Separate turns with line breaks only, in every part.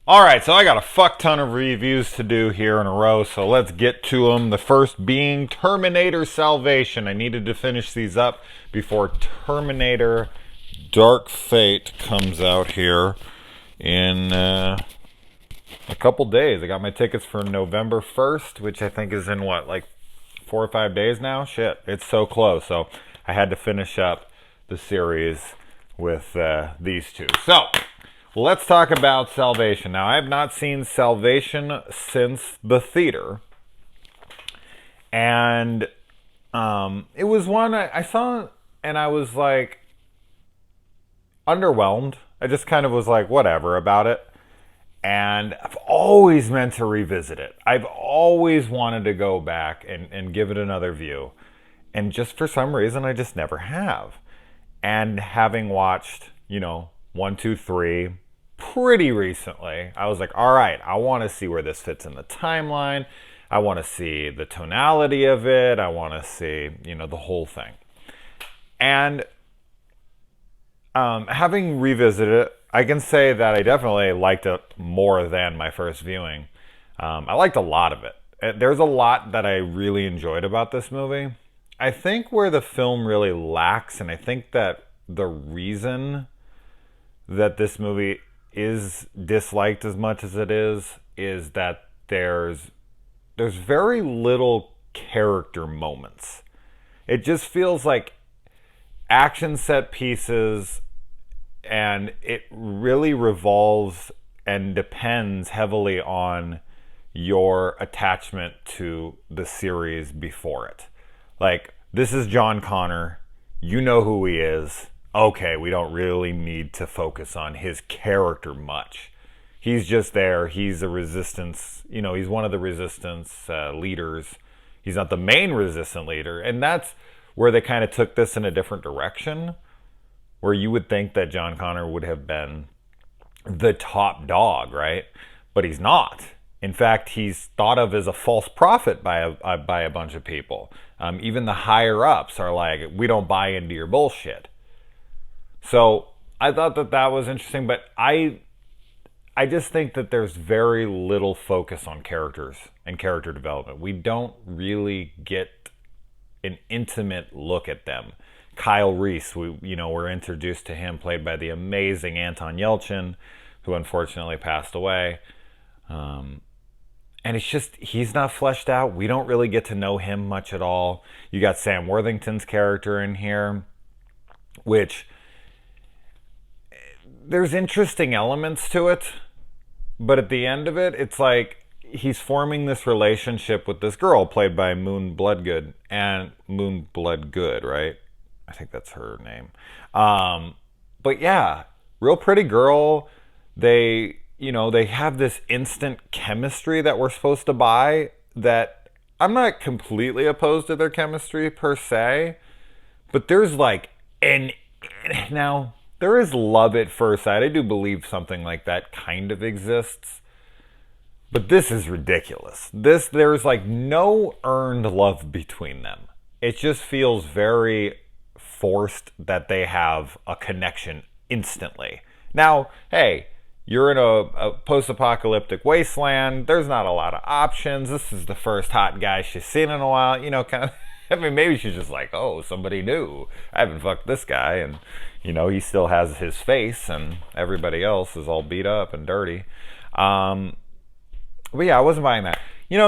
Alright, so I got a fuck ton of reviews to do here in a row, so let's get to them. The first being Terminator Salvation. I needed to finish these up before Terminator Dark Fate comes out here in a couple days. I got my tickets for November 1st, which I think is in what, like 4 or 5 days now? Shit, it's so close. So I had to finish up the series with these two. So let's talk about Salvation. Now, I have not seen Salvation since the theater. And it was one I saw and I was like underwhelmed. I just kind of was like, whatever about it. And I've always meant to revisit it. I've always wanted to go back and give it another view. And just for some reason, I just never have. And having watched, 1, 2, 3 pretty recently, I was like, all right, I want to see where this fits in the timeline. I want to see the tonality of it. I want to see, the whole thing. And having revisited it, I can say that I definitely liked it more than my first viewing. I liked a lot of it. There's a lot that I really enjoyed about this movie. I think where the film really lacks, and I think that the reason that this movie is disliked as much as it is that there's very little character moments. It just feels like action set pieces, and it really revolves and depends heavily on your attachment to the series before it. Like, this is John Connor. You know who he is. Okay, we don't really need to focus on his character much. He's just there. He's a resistance, he's one of the resistance leaders. He's not the main resistant leader. And that's where they kind of took this in a different direction, where you would think that John Connor would have been the top dog, right? But he's not. In fact, he's thought of as a false prophet by a bunch of people. Even the higher ups are like, we don't buy into your bullshit. So I thought that was interesting, but I just think that there's very little focus on characters and character development. We don't really get an intimate look at them. Kyle Reese, we're introduced to him, played by the amazing Anton Yelchin, who unfortunately passed away. And it's just, he's not fleshed out. We don't really get to know him much at all. You got Sam Worthington's character in here, which there's interesting elements to it, but at the end of it, it's like he's forming this relationship with this girl played by Moon Bloodgood, right? I think that's her name. But yeah, real pretty girl. They have this instant chemistry that we're supposed to buy, that I'm not completely opposed to their chemistry per se, but there's now there is love at first sight. I do believe something like that kind of exists. But this is ridiculous. There's no earned love between them. It just feels very forced that they have a connection instantly. Now, hey, you're in a post-apocalyptic wasteland. There's not a lot of options. This is the first hot guy she's seen in a while. Kind of. I mean, maybe she's just like, oh, somebody new. I haven't fucked this guy, and he still has his face, and everybody else is all beat up and dirty. But yeah, I wasn't buying that.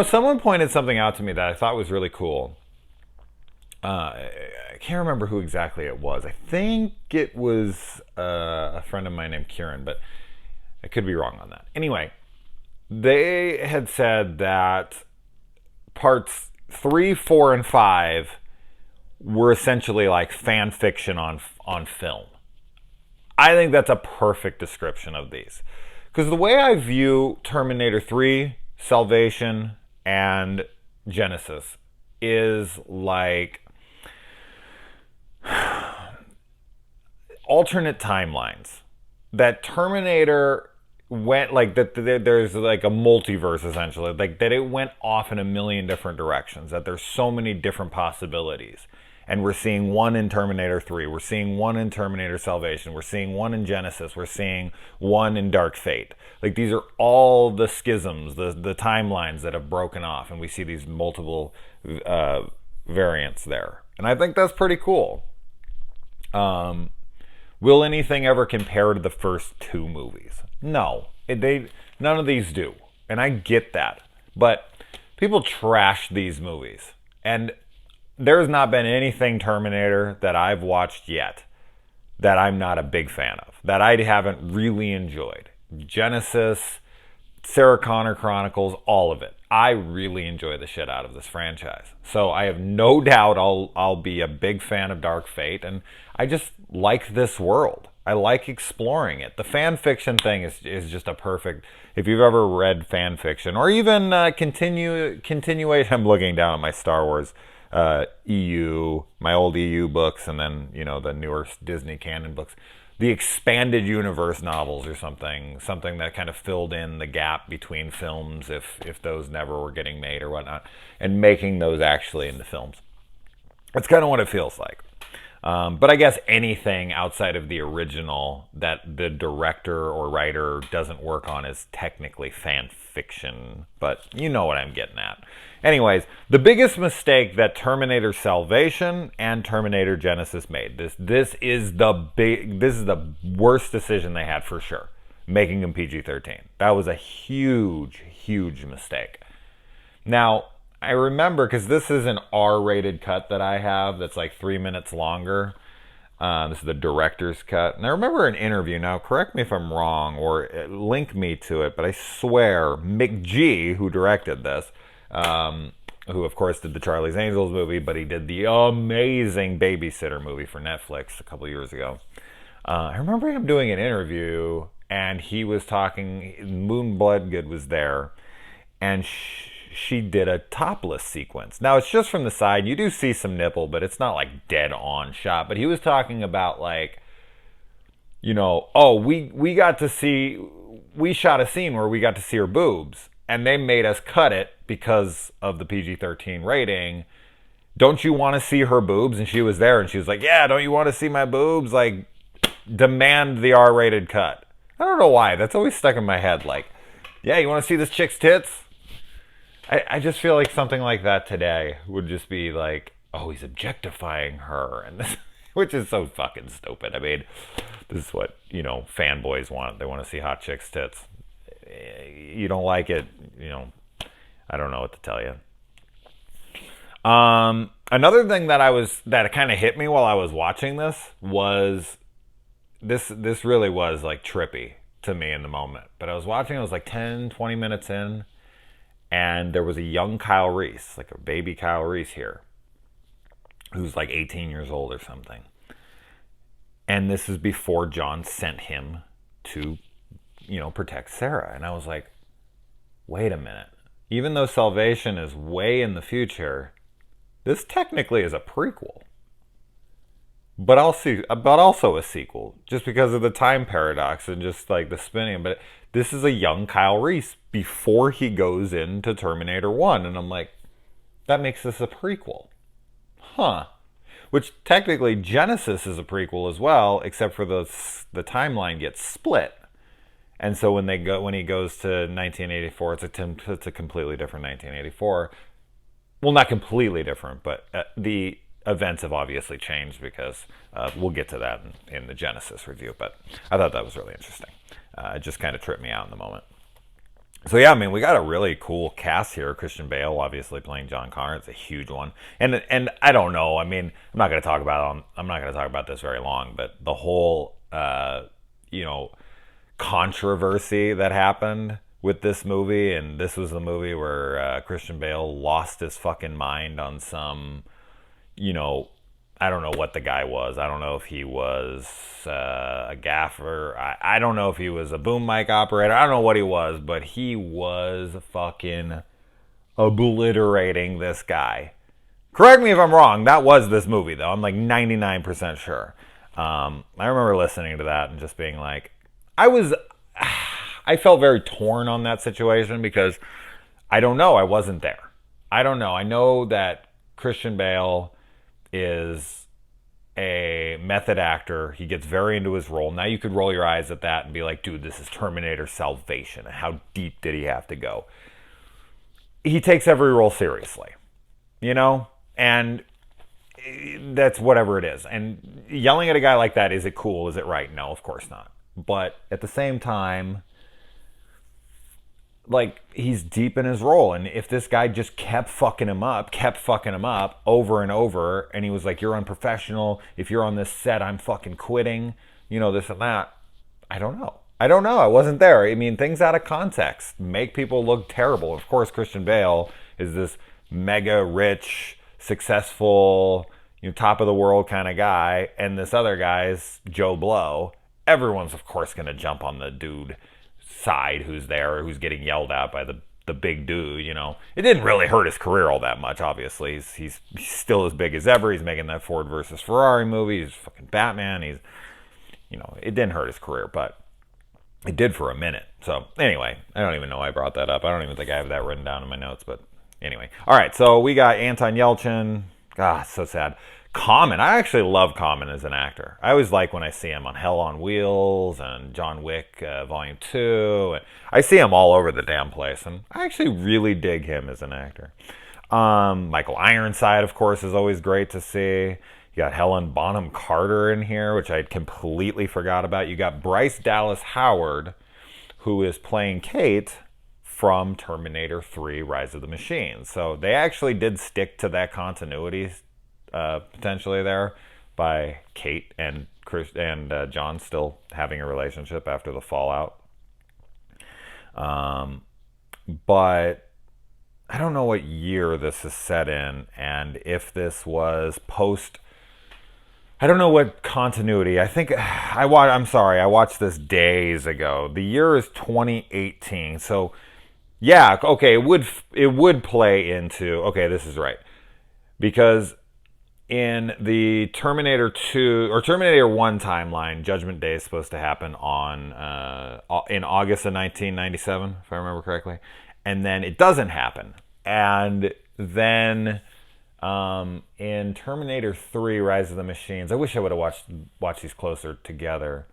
Someone pointed something out to me that I thought was really cool. I can't remember who exactly it was. I think it was a friend of mine named Kieran, but I could be wrong on that. Anyway, they had said that parts 3, 4, and 5 were essentially like fan fiction on film. I think that's a perfect description of these. Because the way I view Terminator 3, Salvation, and Genesis is like alternate timelines. That Terminator went there's like a multiverse essentially, like that it went off in a million different directions, that there's so many different possibilities. And we're seeing one in Terminator 3. We're seeing one in Terminator Salvation. We're seeing one in Genesis. We're seeing one in Dark Fate. Like, these are all the schisms, the timelines that have broken off, and we see these multiple variants there. And I think that's pretty cool. Will anything ever compare to the first two movies? No. None of these do. And I get that. But people trash these movies. And there's not been anything Terminator that I've watched yet that I'm not a big fan of, that I haven't really enjoyed. Genesis, Sarah Connor Chronicles, all of it. I really enjoy the shit out of this franchise. So I have no doubt I'll be a big fan of Dark Fate, and I just like this world. I like exploring it. The fan fiction thing is just a perfect. If you've ever read fan fiction, or even continuation, I'm looking down at my Star Wars EU, my old EU books, and then the newer Disney canon books. The expanded universe novels or something that kind of filled in the gap between films if those never were getting made or whatnot, and making those actually into films. That's kind of what it feels like. But I guess anything outside of the original that the director or writer doesn't work on is technically fan fiction. But you know what I'm getting at. Anyways, the biggest mistake that Terminator Salvation and Terminator Genesis made. This is the worst decision they had for sure. Making them PG-13. That was a huge, huge mistake. Now, I remember, because this is an R-rated cut that I have that's like 3 minutes longer. This is the director's cut. And I remember an interview, now correct me if I'm wrong, or link me to it, but I swear McG, who directed this, who of course did the Charlie's Angels movie, but he did the amazing Babysitter movie for Netflix a couple years ago. I remember him doing an interview, and he was talking, Moon Bloodgood was there, and she did a topless sequence. Now, it's just from the side. You do see some nipple, but it's not like dead on shot. But he was talking about like, we shot a scene where we got to see her boobs, and they made us cut it because of the PG-13 rating. Don't you want to see her boobs? And she was there, and she was like, yeah, don't you want to see my boobs? Like, demand the R-rated cut. I don't know why. That's always stuck in my head. Like, yeah, you want to see this chick's tits? I just feel like something like that today would just be like, oh, he's objectifying her, and this, which is so fucking stupid. I mean, this is what fanboys want. They want to see hot chicks' tits. You don't like it, I don't know what to tell you. Another thing that kind of hit me while I was watching this was this really was like trippy to me in the moment. But I was watching, I was like 10, 20 minutes in. And there was a young Kyle Reese, like a baby Kyle Reese here, who's like 18 years old or something. And this is before John sent him to, protect Sarah. And I was like, wait a minute. Even though Salvation is way in the future, this technically is a prequel. But also a sequel, just because of the time paradox and just like the spinning. But this is a young Kyle Reese before he goes into Terminator 1. And I'm like, that makes this a prequel. Huh. Which technically Genesis is a prequel as well, except for the timeline gets split. And so when he goes to 1984, it's a completely different 1984. Well, not completely different, but the events have obviously changed because we'll get to that in the Genesis review. But I thought that was really interesting. It just kind of tripped me out in the moment. So yeah, I mean, we got a really cool cast here. Christian Bale, obviously playing John Connor. It's a huge one. And I don't know. I mean, I'm not going to talk about this very long. But the whole controversy that happened with this movie, and this was the movie where Christian Bale lost his fucking mind on some, I don't know what the guy was. I don't know if he was a gaffer. I don't know if he was a boom mic operator. I don't know what he was, but he was fucking obliterating this guy. Correct me if I'm wrong. That was this movie, though. I'm like 99% sure. I remember listening to that and just being like, I felt very torn on that situation because I don't know. I wasn't there. I don't know. I know that Christian Bale is a method actor. He gets very into his role. Now you could roll your eyes at that and be like, dude, this is Terminator Salvation. How deep did he have to go? He takes every role seriously, you know? And that's whatever it is. And yelling at a guy like that, is it cool? Is it right? No, of course not. But at the same time, like, he's deep in his role. And if this guy just kept fucking him up over and over, and he was like, you're unprofessional. If you're on this set, I'm fucking quitting, you know, this and that. I don't know. I wasn't there. I mean, things out of context make people look terrible. Of course, Christian Bale is this mega rich, successful, you know, top of the world kind of guy. And this other guy's Joe Blow. Everyone's, of course, going to jump on the dude side who's there, who's getting yelled at by the big dude, you know. It didn't really hurt his career all that much, obviously. He's still as big as ever. He's making that Ford versus Ferrari movie. He's fucking Batman. He's, you know, it didn't hurt his career, but it did for a minute. So anyway, I don't even know why I brought that up. I don't even think I have that written down in my notes, but anyway. All right, so we got Anton Yelchin. God, so sad. Common. I actually love Common as an actor. I always like when I see him on Hell on Wheels and John Wick Volume 2. I see him all over the damn place, and I actually really dig him as an actor. Michael Ironside, of course, is always great to see. You got Helen Bonham Carter in here, which I completely forgot about. You got Bryce Dallas Howard, who is playing Kate from Terminator 3 Rise of the Machines. So they actually did stick to that continuity potentially there, by Kate and Chris and John still having a relationship after the fallout. But I don't know what year this is set in, and if this was post. I don't know what continuity. I think I'm sorry. I watched this days ago. The year is 2018. So yeah, okay, it would play into, okay, this is right, because in the Terminator 2 or Terminator 1 timeline, Judgment Day is supposed to happen on in August of 1997, if I remember correctly, and then it doesn't happen. And then in Terminator 3: Rise of the Machines, I wish I would have watched these closer together.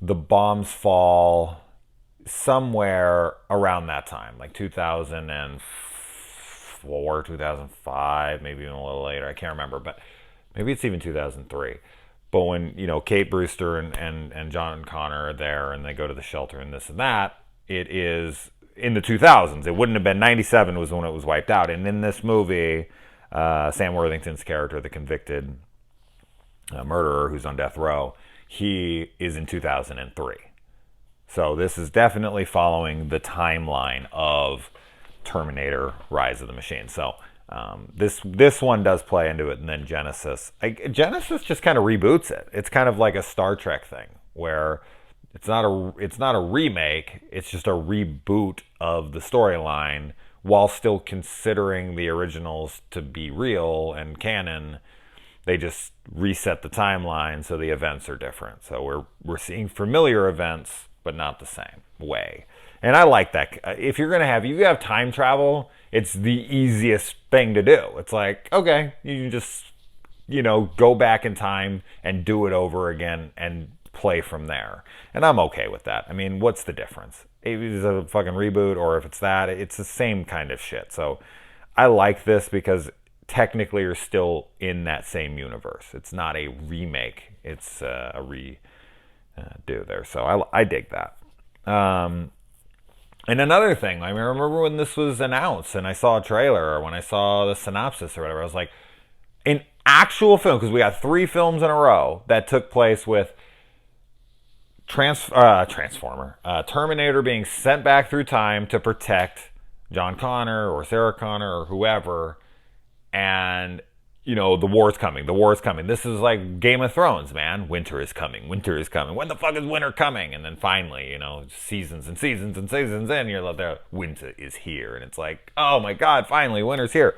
The bombs fall somewhere around that time, like 2004, 2005, maybe even a little later. I can't remember, but maybe it's even 2003. But when, you know, Kate Brewster and John Connor are there and they go to the shelter and this and that, it is in the 2000s. It wouldn't have been 97 was when it was wiped out. And in this movie, Sam Worthington's character, the convicted murderer who's on death row, he is in 2003. So this is definitely following the timeline of Terminator Rise of the Machine. So this one does play into it. And then Genesis just kind of reboots it. It's kind of like a Star Trek thing where it's not a remake, it's just a reboot of the storyline while still considering the originals to be real and canon. They just reset the timeline so the events are different. So we're seeing familiar events but not the same way. And I like that. If you have time travel, it's the easiest thing to do. It's like, okay, you can just, you know, go back in time and do it over again and play from there. And I'm okay with that. I mean, what's the difference? If it's a fucking reboot or if it's that, it's the same kind of shit. So I like this because technically you're still in that same universe. It's not a remake. It's a redo there. So I dig that. And another thing, I remember when this was announced and I saw a trailer or when I saw the synopsis or whatever, I was like, an actual film, because we got 3 films in a row that took place with Terminator being sent back through time to protect John Connor or Sarah Connor or whoever, and you know, the war's coming. This is like Game of Thrones, man. Winter is coming. When the fuck is winter coming? And then finally, you know, seasons and seasons and seasons in, you're like, there, winter is here. And it's like, oh my God, finally, winter's here.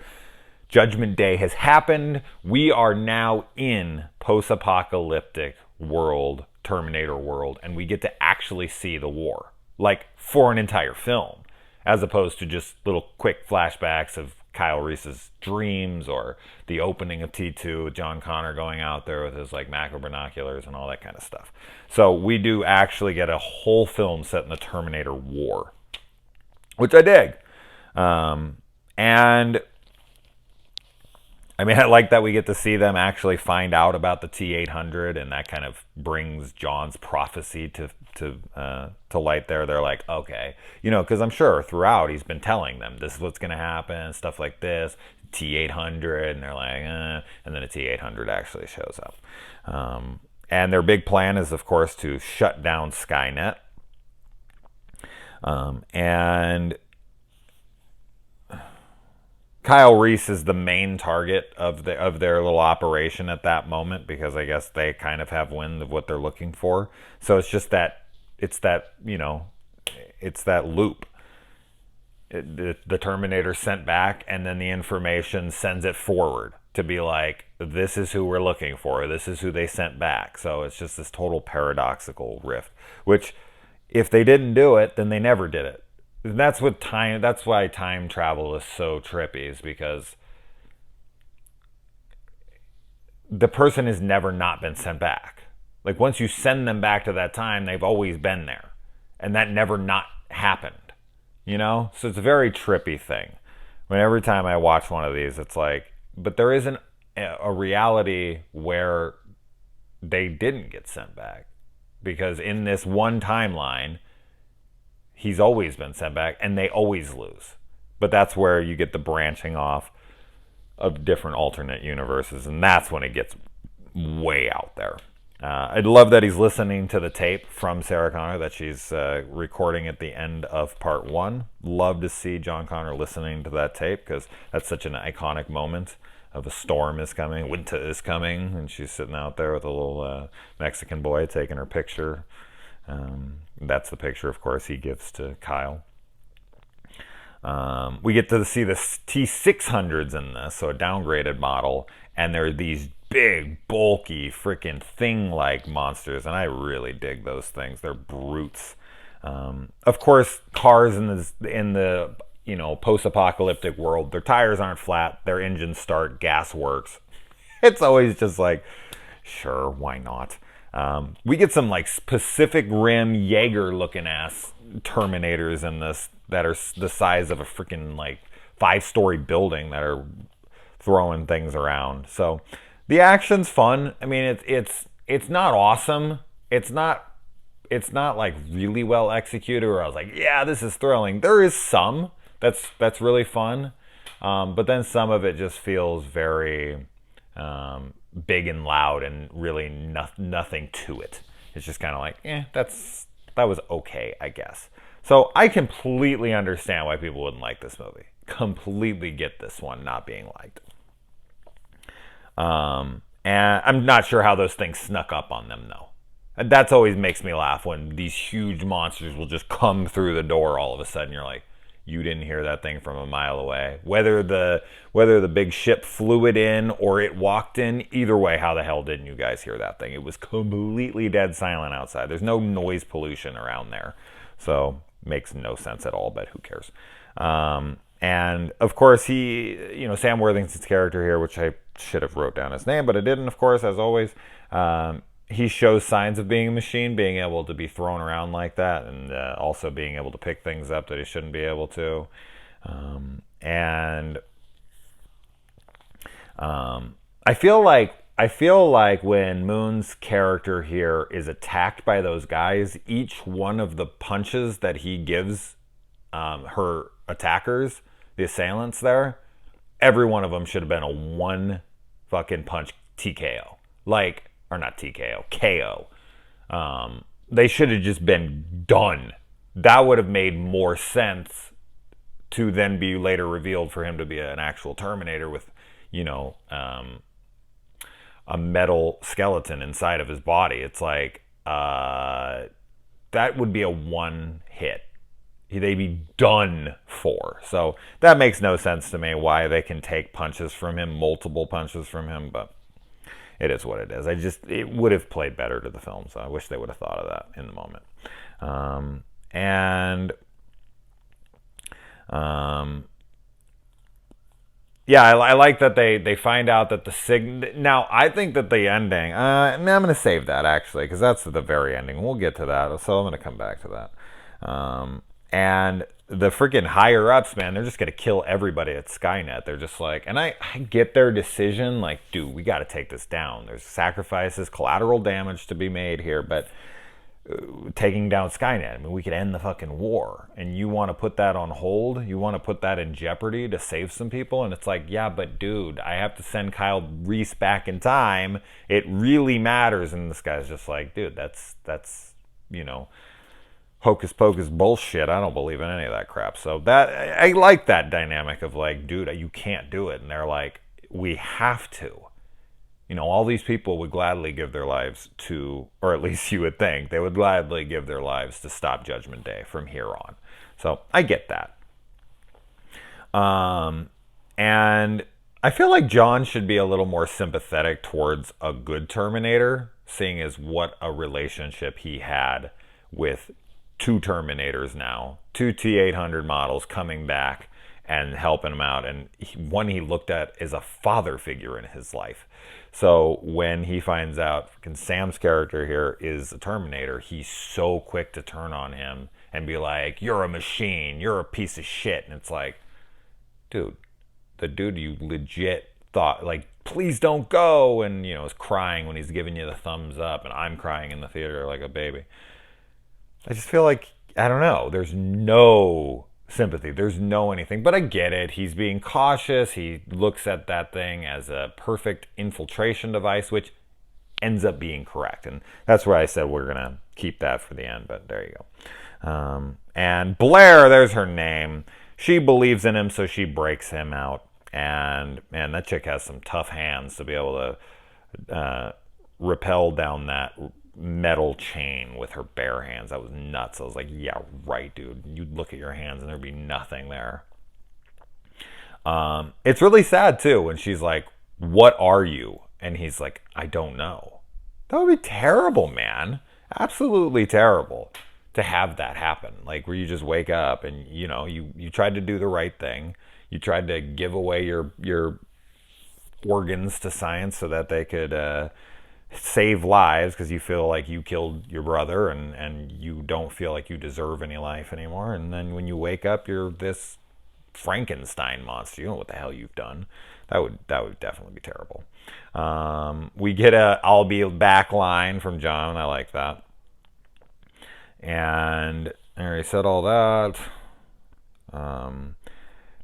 Judgment Day has happened. We are now in post-apocalyptic world, Terminator world, and we get to actually see the war, like for an entire film, as opposed to just little quick flashbacks of Kyle Reese's dreams, or the opening of T2 with John Connor going out there with his like macro binoculars and all that kind of stuff. So we do actually get a whole film set in the Terminator War, which I dig. And I mean, I like that we get to see them actually find out about the T-800, and that kind of brings John's prophecy to light there. They're like, okay, you know, because I'm sure throughout he's been telling them this is what's going to happen, stuff like this, T-800, and they're like, and then a T-800 actually shows up. And their big plan is, of course, to shut down Skynet. And Kyle Reese is the main target of their little operation at that moment, because I guess they kind of have wind of what they're looking for. So it's just that it's that loop. The Terminator sent back, and then the information sends it forward to be like, this is who we're looking for. This is who they sent back. So it's just this total paradoxical rift, which if they didn't do it, then they never did it. That's why time travel is so trippy, is because the person has never not been sent back. Like, once you send them back to that time, they've always been there. And that never not happened. You know? So it's a very trippy thing. I mean, every time I watch one of these, it's like, but there isn't a reality where they didn't get sent back. Because in this one timeline, he's always been sent back, and they always lose. But that's where you get the branching off of different alternate universes, and that's when it gets way out there. I love that he's listening to the tape from Sarah Connor that she's recording at the end of part 1. Love to see John Connor listening to that tape, because that's such an iconic moment of a storm is coming, winter is coming, and she's sitting out there with a little Mexican boy taking her picture. That's the picture, of course, he gives to Kyle. We get to see the T-600s in this, so a downgraded model, and they're these big, bulky, freaking thing-like monsters, and I really dig those things. They're brutes. Of course, cars in the post-apocalyptic world, their tires aren't flat, their engines start, gas works. It's always just like, sure, why not? We get some like Pacific Rim Jaeger looking ass Terminators in this that are the size of a freaking like 5-story building that are throwing things around. So the action's fun. I mean, it's not awesome. It's not like really well executed where I was like, yeah, this is thrilling. There is some that's really fun, but then some of it just feels very big and loud and really nothing to it. It's just kind of like, that was okay, I guess. So I completely understand why people wouldn't like this movie. Completely get this one not being liked. And I'm not sure how those things snuck up on them, though. And that's always makes me laugh, when these huge monsters will just come through the door all of a sudden. You're like, you didn't hear that thing from a mile away. Whether the big ship flew it in or it walked in, either way, how the hell didn't you guys hear that thing? It was completely dead silent outside. There's no noise pollution around there. So makes no sense at all, but who cares? And of course, Sam Worthington's character here, which I should have wrote down his name, but I didn't, of course, as always. He shows signs of being a machine, being able to be thrown around like that, and also being able to pick things up that he shouldn't be able to. I feel like when Moon's character here is attacked by those guys, each one of the punches that he gives her attackers, the assailants there, every one of them should have been a one fucking punch TKO. Or not TKO, KO. They should have just been done. That would have made more sense to then be later revealed for him to be an actual Terminator with, a metal skeleton inside of his body. It's like, that would be a one hit. They'd be done for. So that makes no sense to me why they can take punches from him, multiple punches from him, but it is what it is. It would have played better to the film, so I wish they would have thought of that in the moment. yeah, I like that they find out that the Now, I think that the ending. I'm going to save that actually because that's the very ending. We'll get to that, so I'm going to come back to that. And the freaking higher ups, man, they're just going to kill everybody at Skynet. They're just like, and I get their decision. Like, dude, we got to take this down. There's sacrifices, collateral damage to be made here, but taking down Skynet. I mean, we could end the fucking war. And you want to put that on hold? You want to put that in jeopardy to save some people? And it's like, yeah, but dude, I have to send Kyle Reese back in time. It really matters. And this guy's just like, dude, that's hocus pocus bullshit. I don't believe in any of that crap. So that I like that dynamic of like, dude, you can't do it. And they're like, we have to. All these people would gladly give their lives to, or at least you would think, they would gladly give their lives to stop Judgment Day from here on. So I get that. And I feel like John should be a little more sympathetic towards a good Terminator, seeing as what a relationship he had with two Terminators now, two T-800 models coming back and helping him out. And one he looked at as a father figure in his life. So when he finds out Sam's character here is a Terminator, he's so quick to turn on him and be like, you're a machine, you're a piece of shit. And it's like, dude, the dude you legit thought, like, please don't go, and, is crying when he's giving you the thumbs up, and I'm crying in the theater like a baby. I just feel like, I don't know, there's no sympathy. There's no anything, but I get it. He's being cautious. He looks at that thing as a perfect infiltration device, which ends up being correct. And that's where I said we're going to keep that for the end, but there you go. And Blair, there's her name. She believes in him, so she breaks him out. And man, that chick has some tough hands to be able to rappel down that metal chain with her bare hands. That was nuts. I was like, yeah, right, dude. You'd look at your hands and there'd be nothing there. It's really sad too when she's like, what are you? And he's like, I don't know. That would be terrible, man. Absolutely terrible to have that happen. Like where you just wake up and you tried to do the right thing. You tried to give away your organs to science so that they could save lives because you feel like you killed your brother and you don't feel like you deserve any life anymore. And then when you wake up, you're this Frankenstein monster. You don't know what the hell you've done. That would definitely be terrible. We get a I'll be back line from John. I like that. And I already said all that.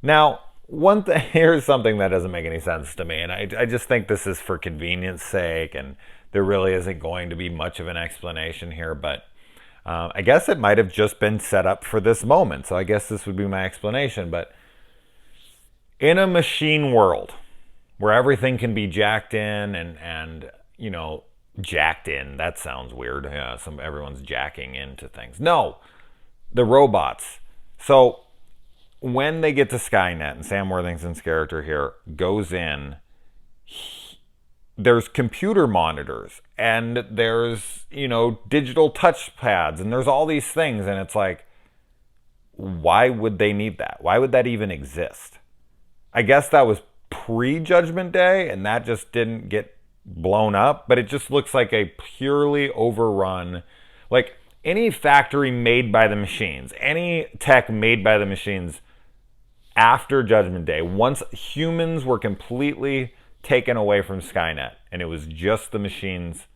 Now, one thing, here's something that doesn't make any sense to me, and I just think this is for convenience sake, and there really isn't going to be much of an explanation here, but I guess it might have just been set up for this moment, so I guess this would be my explanation. But in a machine world where everything can be jacked in and jacked in, that sounds weird. Yeah, everyone's jacking into things. No, the robots. So when they get to Skynet and Sam Worthington's character here goes in, there's computer monitors and there's, digital touch pads and there's all these things. And it's like, why would they need that? Why would that even exist? I guess that was pre-Judgment Day and that just didn't get blown up, but it just looks like a purely overrun, like any factory made by the machines, any tech made by the machines after Judgment Day, once humans were completely taken away from Skynet and it was just the machines,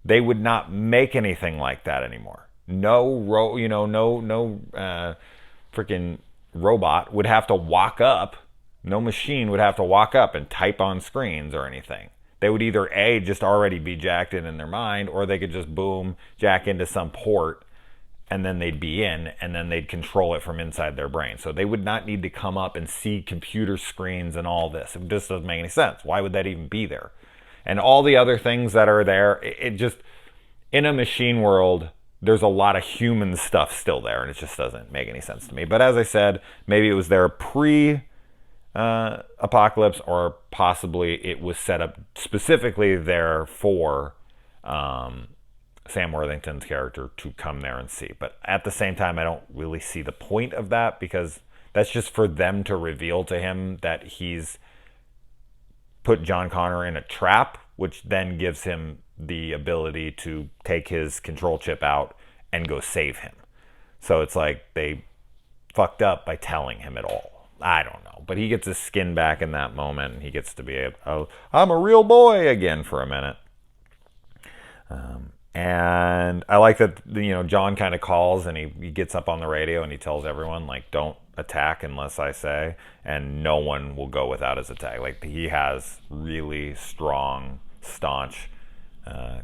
they would not make anything like that anymore. No freaking robot would have to walk up. No machine would have to walk up and type on screens or anything. They would either A, just already be jacked in their mind, or they could just boom, jack into some port, and then they'd be in, and then they'd control it from inside their brain. So they would not need to come up and see computer screens and all this. It just doesn't make any sense. Why would that even be there? And all the other things that are there, it just, in a machine world, there's a lot of human stuff still there, and it just doesn't make any sense to me. But as I said, maybe it was there pre-apocalypse, or possibly it was set up specifically there for Sam Worthington's character to come there and see. But at the same time, I don't really see the point of that, because that's just for them to reveal to him that he's put John Connor in a trap, which then gives him the ability to take his control chip out and go save him. So it's like they fucked up by telling him it all. I don't know. But he gets his skin back in that moment, and he gets to be I'm a real boy again for a minute. And I like that, John kind of calls, and he gets up on the radio and he tells everyone, like, don't attack unless I say, and no one will go without his attack. Like, he has really strong, staunch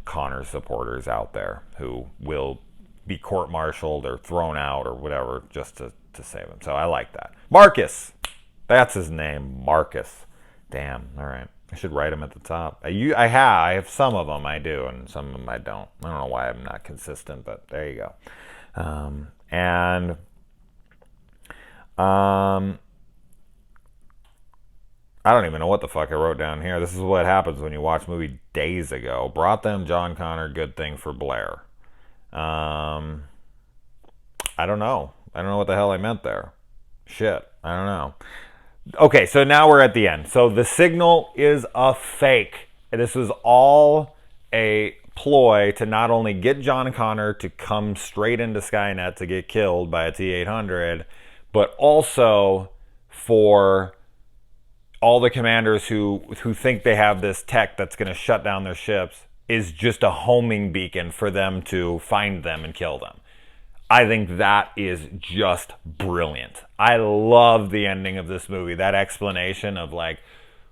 Connor supporters out there who will be court-martialed or thrown out or whatever just to save him. So I like that. Marcus! That's his name, Marcus. Damn, all right. I should write them at the top. I have some of them I do, and some of them I don't. I don't know why I'm not consistent, but there you go. I don't even know what the fuck I wrote down here. This is what happens when you watch a movie days ago. Brought them John Connor, good thing for Blair. I don't know. I don't know what the hell I meant there. Shit, I don't know. Okay, so now we're at the end. So the signal is a fake. This was all a ploy to not only get John Connor to come straight into Skynet to get killed by a T-800, but also for all the commanders who think they have this tech that's going to shut down their ships is just a homing beacon for them to find them and kill them. I think that is just brilliant. I love the ending of this movie. That explanation of, like,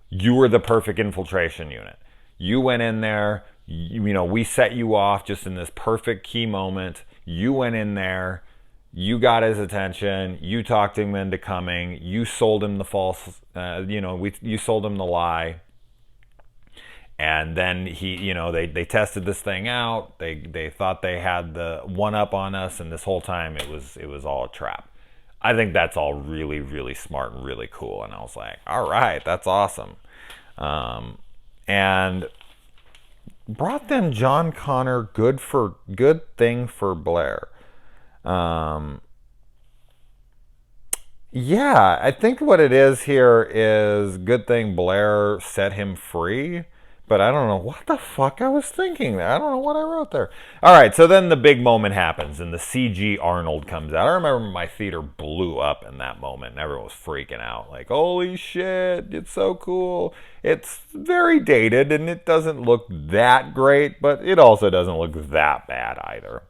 you were the perfect infiltration unit. You went in there, we set you off just in this perfect key moment. You went in there, you got his attention, you talked him into coming, you sold him the false, you sold him the lie. And then they tested this thing out. They thought they had the one up on us, and this whole time it was all a trap. I think that's all really, really smart and really cool. And I was like, all right, that's awesome. And brought them John Connor, good thing for Blair. Yeah, I think what it is here is good thing Blair set him free. But I don't know what the fuck I was thinking there. I don't know what I wrote there. All right, so then the big moment happens, and the CG Arnold comes out. I remember my theater blew up in that moment, and everyone was freaking out. Like, holy shit, it's so cool. It's very dated, and it doesn't look that great, but it also doesn't look that bad either.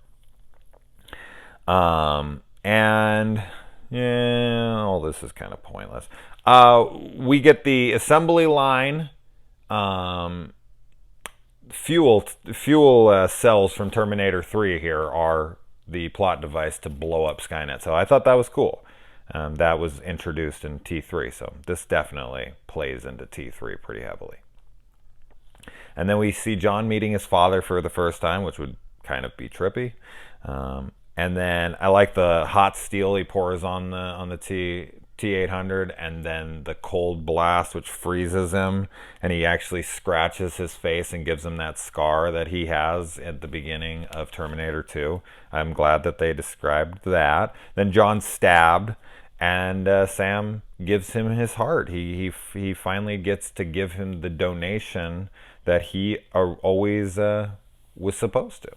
And, yeah, all this is kind of pointless. We get the assembly line. Fuel cells from Terminator 3 here are the plot device to blow up Skynet. So I thought that was cool. That was introduced in T3, so this definitely plays into T3 pretty heavily. And then we see John meeting his father for the first time, which would kind of be trippy. And then I like the hot steel he pours on the T-800, and then the cold blast, which freezes him, and he actually scratches his face and gives him that scar that he has at the beginning of Terminator 2. I'm glad that they described that. Then John's stabbed, and Sam gives him his heart. He finally gets to give him the donation that he always was supposed to.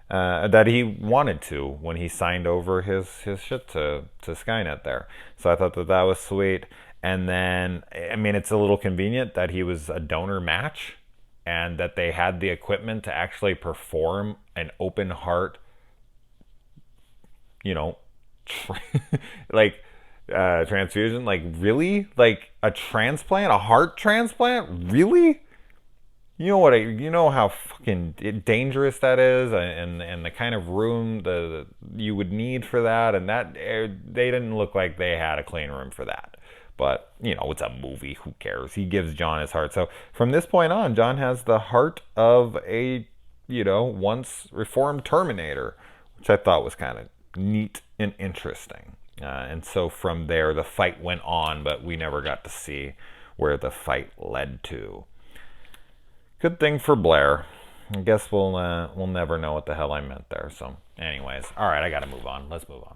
That he wanted to when he signed over his shit to Skynet there. So I thought that was sweet. And then, I mean, it's a little convenient that he was a donor match and that they had the equipment to actually perform an open heart, transfusion. Like, really? Like, a transplant? A heart transplant? Really? You know how fucking dangerous that is, and the kind of room you would need for that, and that they didn't look like they had a clean room for that. But it's a movie. Who cares? He gives John his heart. So from this point on, John has the heart of a once reformed Terminator, which I thought was kind of neat and interesting. And so from there, the fight went on, but we never got to see where the fight led to. Good thing for Blair. I guess we'll never know what the hell I meant there. So anyways, all right, I got to move on. Let's move on.